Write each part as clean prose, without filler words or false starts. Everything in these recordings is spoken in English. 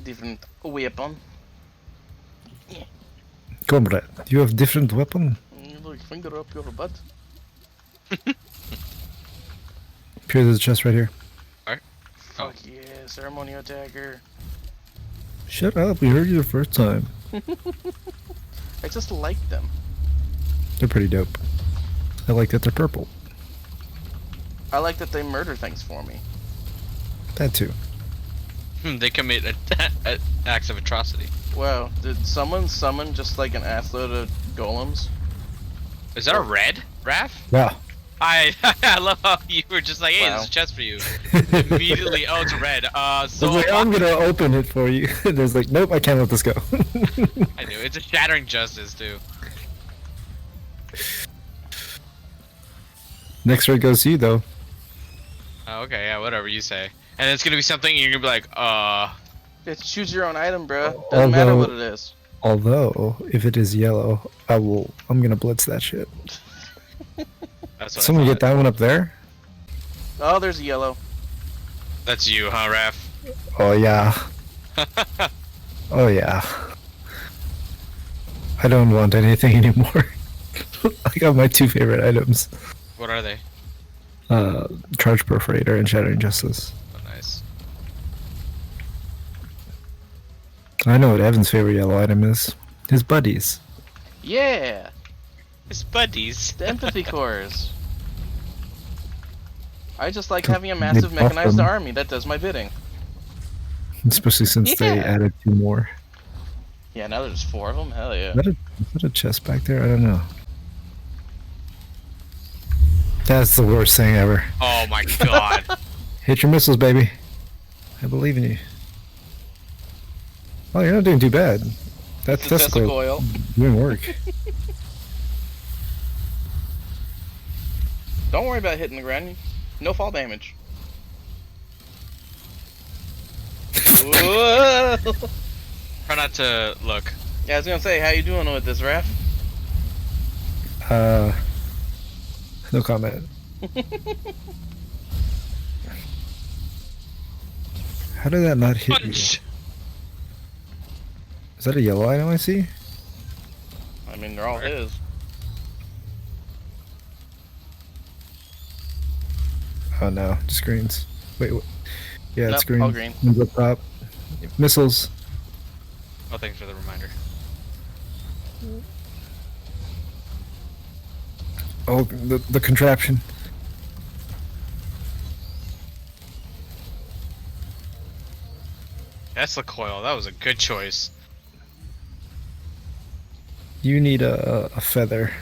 different weapon. Comrade, you have different weapon? Look, finger up your butt. Here's the chest right here. Alright. Fuck yeah, ceremonial dagger. Shut up, we heard you the first time. I just like them. They're pretty dope. I like that they're purple. I like that they murder things for me. That too. They commit acts of atrocity. Wow, did someone summon just like an assload of golems? Is that a red, Raph? Yeah. I love how you were just like, hey, Wow. there's a chest for you. Immediately, oh, it's red. So like, I'm gonna open it for you. There's like, nope, I can't let this go. I knew it's a shattering justice too. Next raid goes to you though. Oh, okay, yeah, whatever you say. And it's gonna be something and you're gonna be like, It's choose your own item, bro. Doesn't matter what it is. Although, if it is yellow, I'm gonna blitz that shit. that's what Someone I get that one up there? Oh, there's a yellow. That's you, huh, Raph? Oh yeah. Oh yeah. I don't want anything anymore. I got my 2 favorite items. What are they? Charge Perforator and Shattering Justice. Oh, nice. I know what Evan's favorite yellow item is. His buddies. Yeah, It's buddies. the empathy cores. I just like having a They massive buff mechanized them. army that does my bidding. Especially since they Yeah. added 2 more. Yeah, now there's 4 of them. Hell yeah. Is that a chest back there? I don't know. That's the worst thing ever. Oh my god. Hit your missiles, baby. I believe in you. Oh, you're not doing too bad. That's It's a Tesla coil. doing work. Don't worry about hitting the ground. No fall damage. Whoa! Try not to look. Yeah, I was gonna say, how you doing with this, Raph? No comment. How did that not hit Punch! you? Is that a yellow item I see? I mean, they're all his. Oh no, just greens. Wait, what? Yeah, it's Nope, green. all green. One's up top. Missiles. Oh, thanks for the reminder. Oh, the contraption. That's the coil. That was a good choice. You need a feather.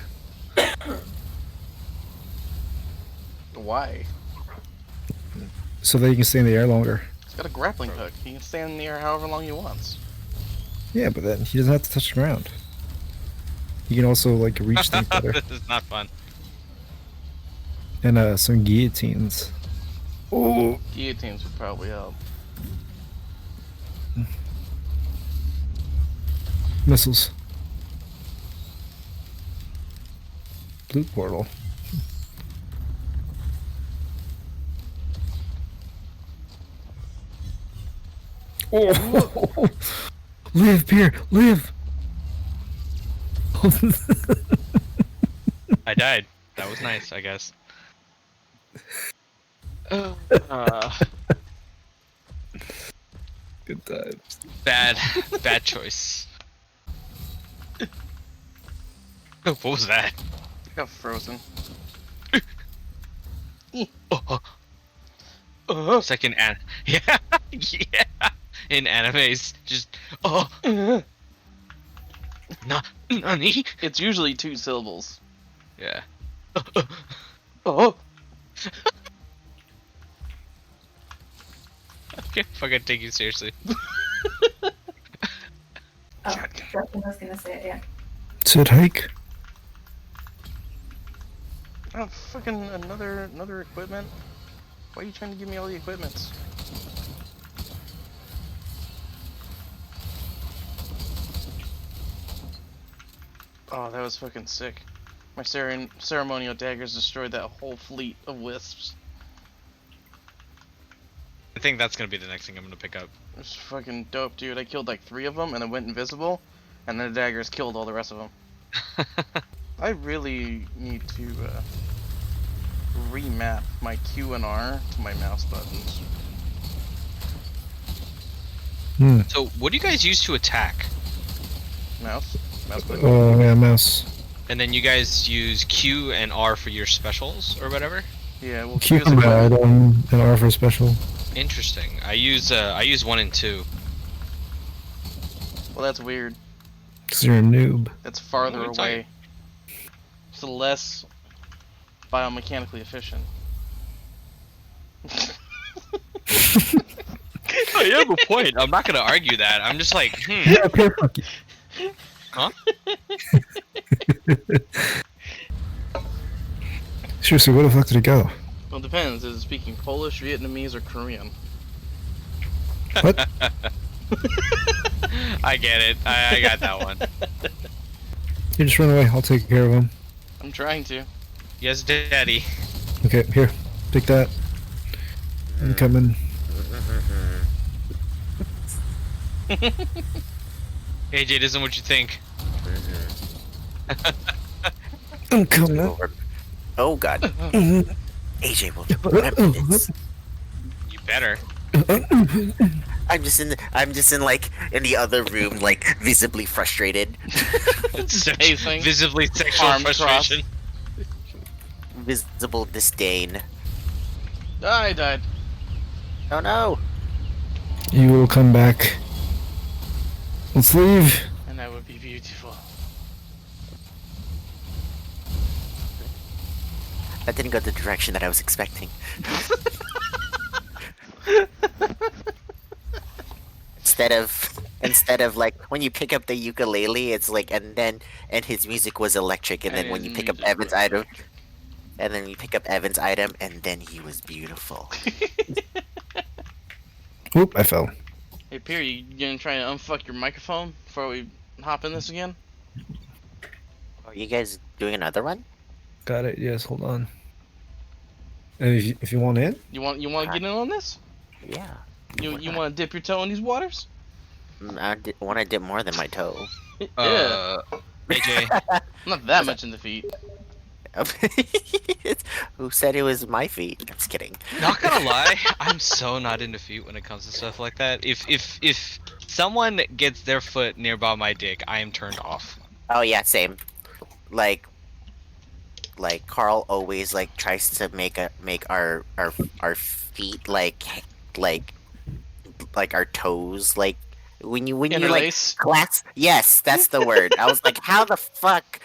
Why? So that you can stay in the air longer. He's got a grappling hook. He can stand in the air however long he wants. Yeah, but then he doesn't have to touch the ground. You can also like reach things better. This is not fun. And some guillotines. Oh, Guillotines would probably help. missiles. Loot portal. Oh, live, Pierre, live. I died. That was nice, I guess. Good times. Bad choice. What was that? I got frozen. Second yeah, yeah. In animes, just nani? It's usually 2 syllables. Yeah. Oh! I can't fucking take you seriously. Oh, Justin was gonna say it, yeah. Sid hike. Oh, fucking another equipment? Why are you trying to give me all the equipments? Oh, that was fucking sick. My ceremonial daggers destroyed that whole fleet of wisps. I think that's gonna be the next thing I'm gonna pick up. It's fucking dope, dude. I killed like 3 of them and then went invisible, and then the daggers killed all the rest of them. I really need to remap my Q and R to my mouse buttons. Hmm. So, what do you guys use to attack? Mouse button. Oh yeah, mouse. And then you guys use Q and R for your specials or whatever? Yeah, well, Q Q is for equipment. item and R for special. Interesting. I use 1 and 2. Well, that's weird. Cause you're a noob. That's farther Oh, it's away. It's less biomechanically efficient. Oh, you have a point. I'm not gonna argue that. I'm just like, Yeah, okay, fuck you. Huh? Seriously, where the fuck did it go? Well, it depends. Is it speaking Polish, Vietnamese, or Korean? What? I get it. I got that one. You just run away. I'll take care of him. I'm trying to. Yes, Daddy. Okay, here. Take that. I'm coming. AJ doesn't what you think. I'm coming. Over. Oh god. Mhm. AJ will remember this. You better. I'm just in like in the other room, like visibly frustrated. Pacing. Visibly sexual Arms frustration. Visible disdain. I died. Oh no. You will come back. Let's leave. And that would be beautiful. That didn't go the direction that I was expecting. Instead of like when you pick up the ukulele, it's like and his music was electric, and then when you pick up Evan's item, and then you pick up Evan's item, and then he was beautiful. Oop, I fell. Hey, Pierre, you gonna try to unfuck your microphone before we hop in this again? Are you guys doing another one? Got it. Yes, hold on. And if you want in, You want to get in on this? Yeah. You Why not? want to dip your toe in these waters? I want to dip more than my toe. Yeah. AJ. I'm not that much in defeat. Who said it was my feet? I'm just kidding. Not gonna lie, I'm so not in defeat when it comes to stuff like that. If someone gets their foot nearby my dick, I am turned off. Oh yeah, same. Like Carl always like tries to make our feet like our toes like when you like Interlace. clasp. Yes, that's the word. I was like, how the fuck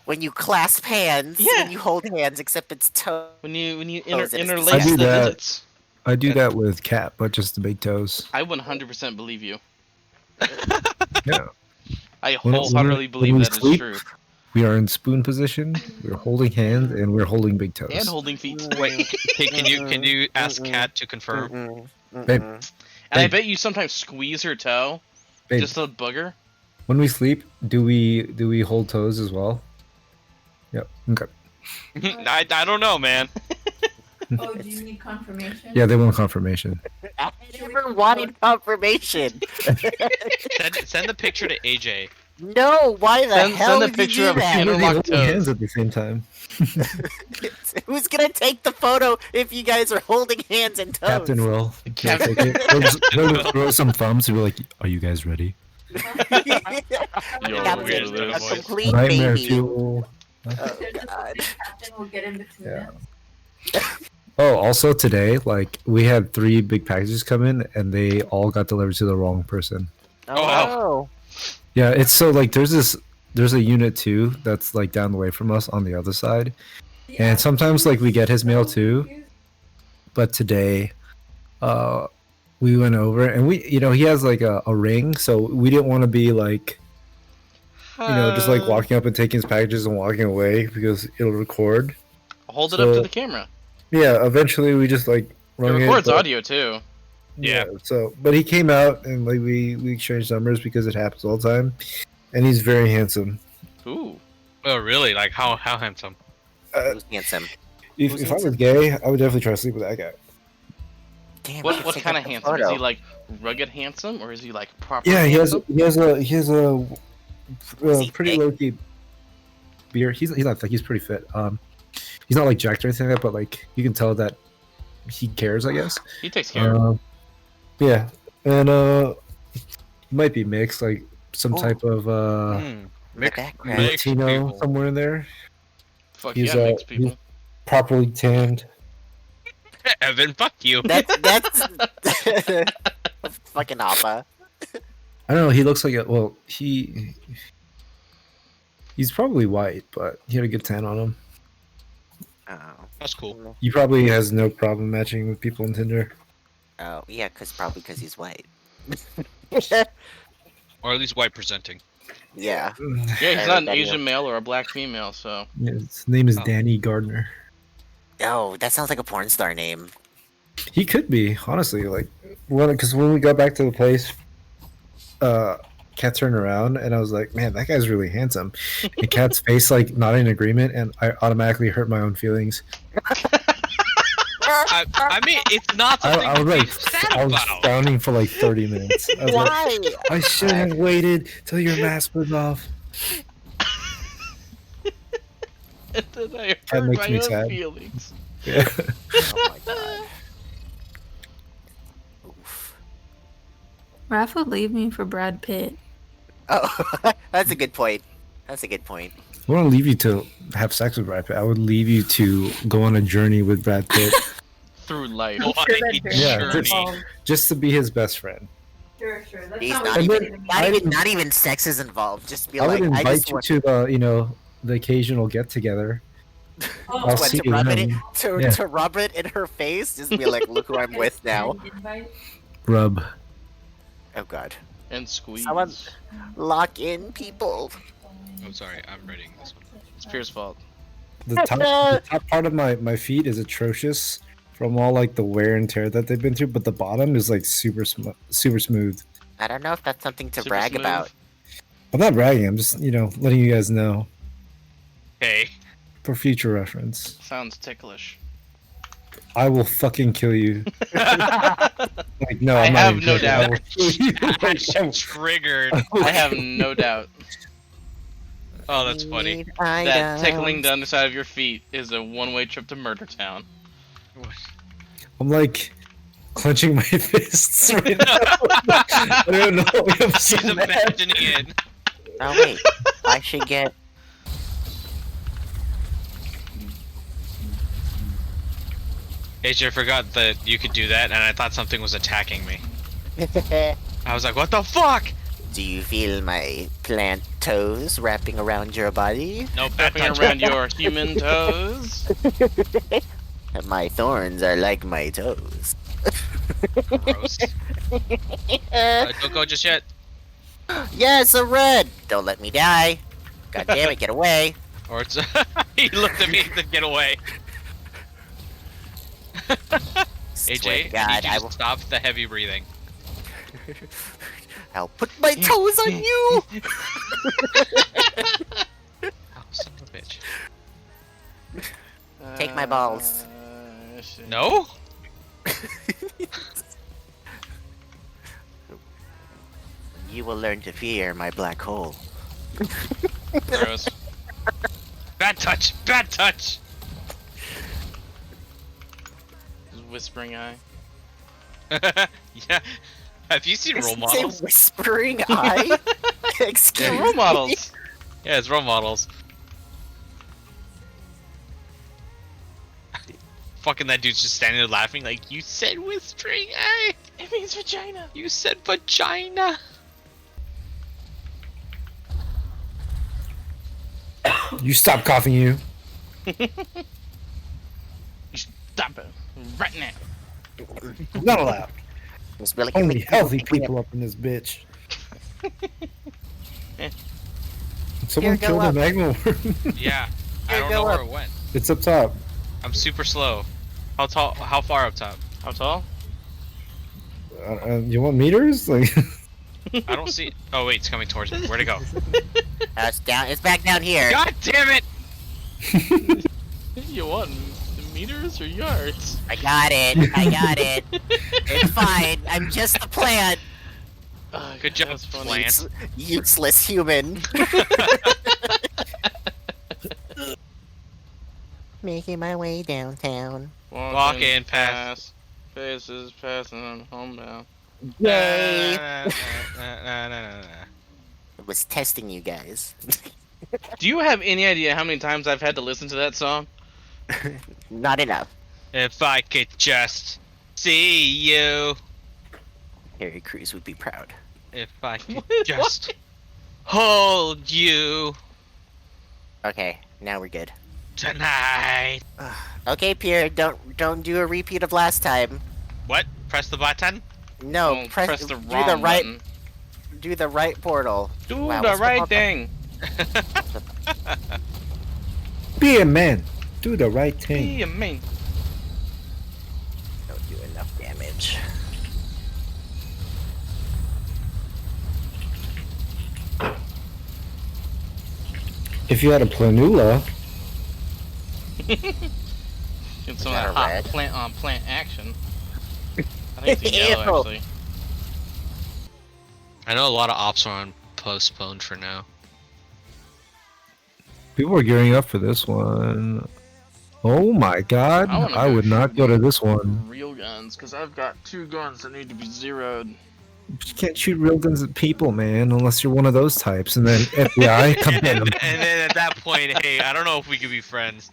when you clasp hands Yeah. when you hold hands, except it's toe. When you Oh, is it- interlace I do the that. digits. I do that with cat, but just the big toes. I 100% believe you. Yeah. I When- wholeheartedly when believe we that is sleep, true. We are in spoon position. We're holding hands and we're holding big toes. And holding feet. Wait, can you ask Kat to confirm? Babe, And I Babe. bet you sometimes squeeze her toe. babe, Just a booger. when we sleep, do we hold toes as well? Yep. Okay. I don't know, man. Oh, do you need confirmation? Yeah, they want confirmation. I never wanted confirmation. Send the picture to AJ. No, why the hell Send a would picture you of do a that? interlock- They're holding toes. hands at the same time. Who's gonna take the photo if you guys are holding hands and toes? Captain will. He'll Captain- take it. He'll just throw some thumbs and be like, "Are you guys ready?" Yo, Captain, weird little a voice. complete Nightmare baby. fuel. Oh There's just god. the captain will get in between Yeah. them. Oh, also today, like we had 3 big packages come in, and they all got delivered to the wrong person. Oh, Yeah, it's so like there's a unit too that's like down the way from us on the other side, and sometimes like we get his mail too. But today, we went over and he has like a ring, so we didn't want to be like just like walking up and taking his packages and walking away because it'll record. Hold it up to So- the camera. Yeah, eventually we just like It rung records but- audio too. Yeah. So, but he came out and like we exchanged numbers because it happens all the time, and he's very handsome. Ooh. Oh, really? Like how handsome? who's handsome? If I was gay, I would definitely try to sleep with that guy. Damn, What should what take kind up of the handsome? Is he photo. like rugged handsome, or is he like proper Yeah, handsome? he has a Is he pretty thick? low key beard. He's not thick. He's pretty fit. He's not like jacked or anything like that, but like you can tell that he cares, I guess. He takes care. Yeah, and he might be mixed, like some Ooh. type of The background. Mixed Latino people. somewhere in there. Fuck He's yeah, mixed he's people. properly tanned. Evan, fuck you. That's fucking Appa. I don't know. He looks like he's probably white, but he had a good tan on him. Oh. That's cool. He probably has no problem matching with people on Tinder. Oh, yeah, probably because he's white. Or at least white presenting. Yeah. Yeah, he's not an Everybody Asian male or a black female, so. Yeah, his name is Oh. Danny Gardner. Oh, that sounds like a porn star name. He could be, honestly, like, because when we got back to the place, Kat turned around and I was like, man, that guy's really handsome. And Kat's face, like, not in agreement, and I automatically hurt my own feelings. I mean, it's not something I was to be like, sad I was about. frowning for like 30 minutes. I was like, Why? I should have waited till your mask was off. And then I That hurt makes my me own sad. feelings. Yeah. Oh my god. Oof. Raph would leave me for Brad Pitt. Oh, that's a good point. That's a good point. I wouldn't leave you to have sex with Brad Pitt. I would leave you to go on a journey with Brad Pitt Through life. I'm sure that journey Yeah, is just- involved. just to be his best friend. Sure, sure. That's He's not not what even- you did. Not even sex is involved. Just be I like, would I invite just you want to the occasional get together. Oh, I'll what, see to you rub it then. to rub it in her face. Just be like, look who I'm with now. Invite? Rub. Oh god. And squeeze. Someone- Lock in, people. Oh, sorry, I'm reading this one. It's Pierce's fault. The top part of my feet is atrocious from all like the wear and tear that they've been through, but the bottom is like super smooth. I don't know if that's something to Super brag smooth. about. I'm not bragging. I'm just letting you guys know Hey, for future reference. Sounds ticklish. I will fucking kill you. Like no, I I'm not have even no joking. I doubt. will kill you. Like, triggered. I have no doubt Oh, that's funny. Need that tickling items. the underside of your feet is a one-way trip to Murder Town. I'm like clenching my fists right now. I don't know. I'm so He's mad. imagining it. Oh wait, I should get. AJ, I forgot that you could do that, and I thought something was attacking me. I was like, what the fuck? Do you feel my plant toes wrapping around your body? Nope, bad Wrapping touch. around your human toes. My thorns are like my toes. Gross. Don't go just yet. Yes, a red. Don't let me die. God damn it, get away. Or it's he looked at me and said, "Get away." Swear AJ, to I need God, you I to will. stop the heavy breathing. I'll put my toes on you. Oh, son of a bitch. Take my balls. Shit. No? You will learn to fear my black hole. Gross. Bad touch! Bad touch! Whispering eye. Yeah. Have you seen role Did you say models? whispering eye? Excuse Yeah, role me? models. Yeah, it's role models. Fucking that dude's just standing there laughing like, you said whispering eye! It means vagina. You said vagina! You stop coughing, you. Stop it right now. Not allowed. Just be like, Only healthy people up in this bitch. Someone Here, go killed a up. magma worm. Yeah. I Here, don't go know where up. it went. It's up top. I'm super slow. How tall? How far up top? How tall? You want meters? Like, I don't see. Oh wait, it's coming towards me. Where'd it go? it's down. It's back down here. God damn it! You want Meters or yards? I got it. I got it. It's fine. I'm just a plant. Good job, That's funny. plant. Useless human. Making my way downtown. Walking past. Faces passing on homebound. Yay! Na, na, na, na, na. I was testing you guys. Do you have any idea how many times I've had to listen to that song? Not enough. If I could just see you. Harry Crews would be proud. If I could just hold you Okay, now we're good. tonight. Okay, Pierre, don't do a repeat of last time. What? Press the button? No, Don't press the do wrong the right button. do the right portal. Do Wow, the what's right button? thing. Be a man. Do the right thing. Be a man. Don't do enough damage. If you had a planula, Get some of that that a hot red? plant on plant action. I think it's a yellow Ew. actually. I know a lot of ops are on postponed for now. people are gearing up for this one. Oh my god, I wanna I go would not go to this one. Real guns, because I've got 2 guns that need to be zeroed. You can't shoot real guns at people, man, unless you're one of those types. And then FBI, come and, get 'em. and then at that point, hey, I don't know if we could be friends.